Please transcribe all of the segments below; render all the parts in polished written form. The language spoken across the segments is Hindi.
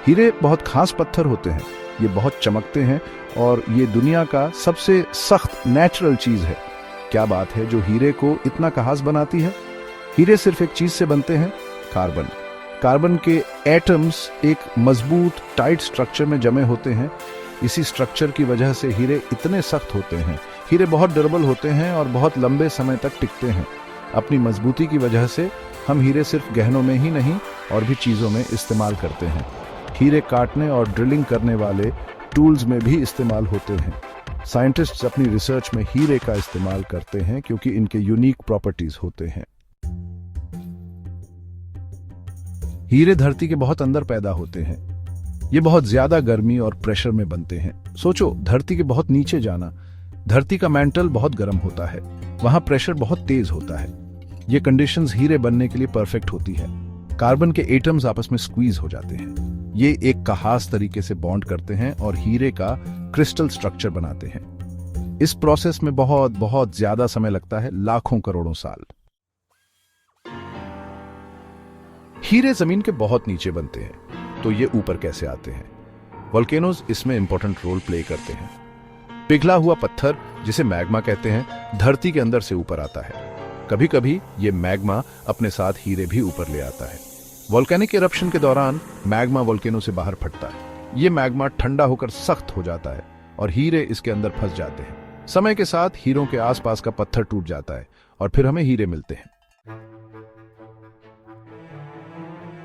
हीरे बहुत खास पत्थर होते हैं, ये बहुत चमकते हैं और ये दुनिया का सबसे सख्त नेचुरल चीज है। क्या बात है जो हीरे को इतना खास बनाती है? हीरे सिर्फ एक चीज से बनते हैं, कार्बन। कार्बन के एटम्स एक मजबूत टाइट स्ट्रक्चर में जमे होते हैं। इसी स्ट्रक्चर की वजह से हीरे इतने सख्त होते हैं। हीरे बहुत ड्यूरेबल होते हैं और बहुत लंबे समय तक टिकते हैं। अपनी मजबूती की वजह से हम हीरे सिर्फ गहनों में ही नहीं और भी चीजों में इस्तेमाल करते हैं। हीरे काटने और ड्रिलिंग करने वाले टूल्स में भी इस्तेमाल होते हैं। साइंटिस्ट्स अपनी रिसर्च में हीरे का इस्तेमाल करते हैं क्योंकि इनके यूनिक प्रॉपर्टीज होते हैं। हीरे धरती के बहुत अंदर पैदा होते हैं। ये बहुत ज्यादा गर्मी और प्रेशर में बनते हैं। सोचो, धरती के बहुत नीचे जाना। धरती का मैंटल बहुत गर्म होता है, वहां प्रेशर बहुत तेज होता है। ये कंडीशंस हीरे बनने के लिए परफेक्ट होती है। कार्बन के एटम्स आपस में स्क्वीज हो जाते हैं। ये एक खास तरीके से बॉन्ड करते हैं और हीरे का क्रिस्टल स्ट्रक्चर बनाते हैं। इस प्रोसेस में बहुत बहुत ज्यादा समय लगता है, लाखों करोड़ों साल। हीरे जमीन के बहुत नीचे बनते हैं, तो ये ऊपर कैसे आते हैं? वोल्केनोज इसमें इंपॉर्टेंट रोल प्ले करते हैं। पिघला हुआ पत्थर, जिसे मैग्मा कहते हैं, धरती के अंदर से ऊपर आता है। कभी कभी ये मैग्मा अपने साथ हीरे भी ऊपर ले आता है। वोल्केनिक इरप्शन के दौरान मैग्मा वोल्केनो से बाहर फटता है। ये मैग्मा ठंडा होकर सख्त हो जाता है और हीरे इसके अंदर फंस जाते हैं। समय के साथ हीरों के आसपास का पत्थर टूट जाता है और फिर हमें हीरे मिलते हैं।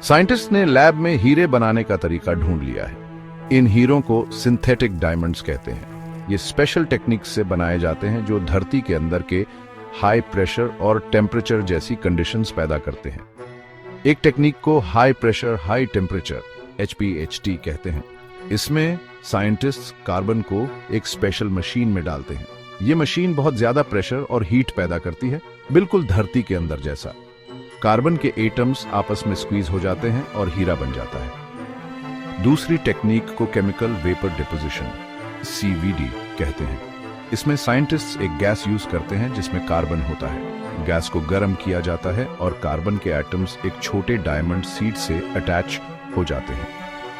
साइंटिस्ट ने लैब में हीरे बनाने का तरीका ढूंढ लिया है। इन हीरों को सिंथेटिक डायमंड्स कहते हैं। ये स्पेशल टेक्निक्स से बनाए जाते हैं जो धरती के अंदर के हाई प्रेशर और टेम्परेचर जैसी कंडीशंस पैदा करते हैं। एक टेक्निक को high pressure high temperature HPHT कहते हैं। इसमें साइंटिस्ट्स कार्बन को एक स्पेशल मशीन में डालते हैं। ये मशीन बहुत ज्यादा प्रेशर और हीट पैदा करती है, बिल्कुल धरती के अंदर जैसा। कार्बन के एटम्स आपस में स्क्वीज हो जाते हैं और हीरा बन जाता है। दूसरी टेक्निक को केमिकल वेपर डिपोजिशन CVD कहते हैं। इसमें साइंटिस्ट्स एक गैस यूज करते हैं जिसमें कार्बन होता है। गैस को गर्म किया जाता है और कार्बन के एटम्स एक छोटे डायमंड सीड से अटैच हो जाते हैं।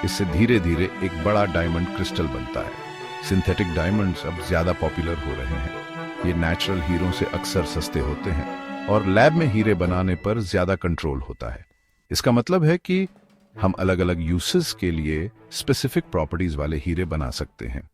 इससे धीरे धीरे एक बड़ा डायमंड क्रिस्टल बनता है। सिंथेटिक डायमंड्स अब ज्यादा पॉपुलर हो रहे हैं। ये नेचुरल हीरों से अक्सर सस्ते होते हैं और लैब में हीरे बनाने पर ज्यादा कंट्रोल होता है। इसका मतलब है कि हम अलग अलग यूसेस के लिए स्पेसिफिक प्रॉपर्टीज वाले हीरे बना सकते हैं।